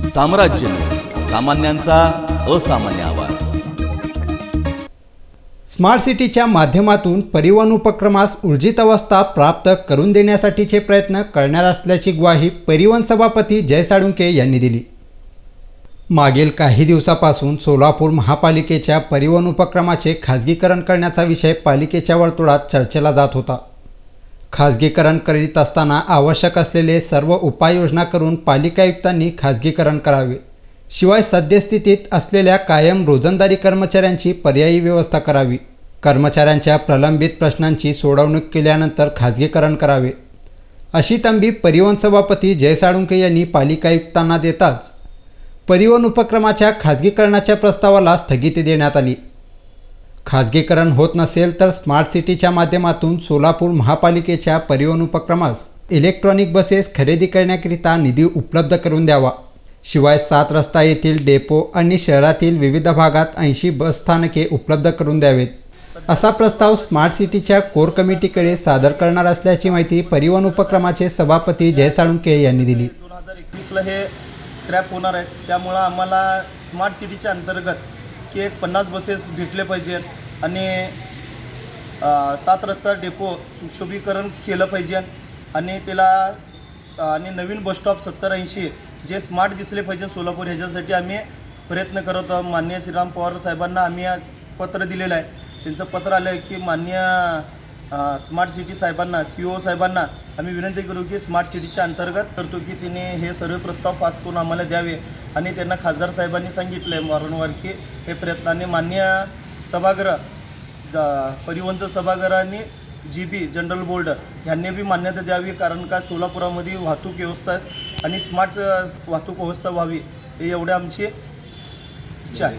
साम्राज्य न्यूज, सामान्यांचा असामान्य आवाज। स्मार्ट सिटीच्या माध्यमातून परिवहन उपक्रमास ऊर्जित अवस्था प्राप्त करून देण्यासाठीचे प्रयत्न करणार असल्याची ग्वाही परिवहन सभापती जय साळुंखे यांनी दिली। मागील काही दिवसापासून सोलापूर महापालिकेच्या परिवहन उपक्रमाचे खाजगीकरण करण्याचा विषय पालिकेच्या वर्तुळात चर्चेला जात होता। खाजगीकरण करीत असताना आवश्यक असलेले सर्व उपाययोजना करून पालिका आयुक्तांनी खाजगीकरण करावे, शिवाय सद्यस्थितीत असलेल्या कायम रोजंदारी कर्मचाऱ्यांची पर्यायी व्यवस्था करावी, कर्मचाऱ्यांच्या प्रलंबित प्रश्नांची सोडवणूक केल्यानंतर खाजगीकरण करावे, अशी तंबी परिवहन सभापती जय साळुंखे यांनी पालिका आयुक्तांना देताच परिवहन उपक्रमाच्या खाजगीकरणाच्या प्रस्तावाला स्थगिती देण्यात आली। खाजगीकरण होत नसेल तर स्मार्ट सिटीच्या माध्यमातून सोलापूर महापालिकेच्या परिवहन उपक्रमास इलेक्ट्रॉनिक बसेस खरेदी करण्याकरिता निधी उपलब्ध करून द्यावा, शिवाय 7 रस्ता येथील डेपो आणि शहरातील विविध भागात 80 बसस्थानके उपलब्ध करून द्यावेत, असा प्रस्ताव स्मार्ट सिटीच्या कोर कमिटीकडे सादर करणार असल्याची माहिती परिवहन उपक्रमाचे सभापती जय साळुंखे यांनी दिली। 2021ला हे स्क्रॅप होणार आहे, त्यामुळे आम्हाला स्मार्ट सिटीच्या अंतर्गत की 50 बसेस भेटले पाहिजेत आणि 7 रस्ता डेपो सुशोभीकरण केलं पाहिजे आणि त्याला आणि नवीन बस स्टॉप 70-80 जे स्मार्ट दिसले पाहिजे सोलापूर, ह्याच्यासाठी आम्ही प्रयत्न करत आहोत। माननीय श्रीराम पवार साहेबांना आम्ही पत्र दिलेलं आहे, त्यांचं पत्र आलं आहे की माननीय स्मार्ट सिटी साहेबांना, CEO साहेबांना आम्ही विनंती करू की स्मार्ट सिटीच्या अंतर्गत करतो की त्यांनी हे सर्व प्रस्ताव पास करून आम्हाला द्यावे आणि त्यांना खासदार साहेबांनी सांगितलं आहे वारंवार की हे प्रयत्नाने माननीय सभागृह परिवहनचं सभागृह आणि GB जनरल बोर्ड यांनी बी मान्यता द्यावी, कारण का सोलापुरामध्ये वाहतूक व्यवस्था आणि स्मार्ट वाहतूक व्यवस्था व्हावी, हे एवढी आमची इच्छा आहे।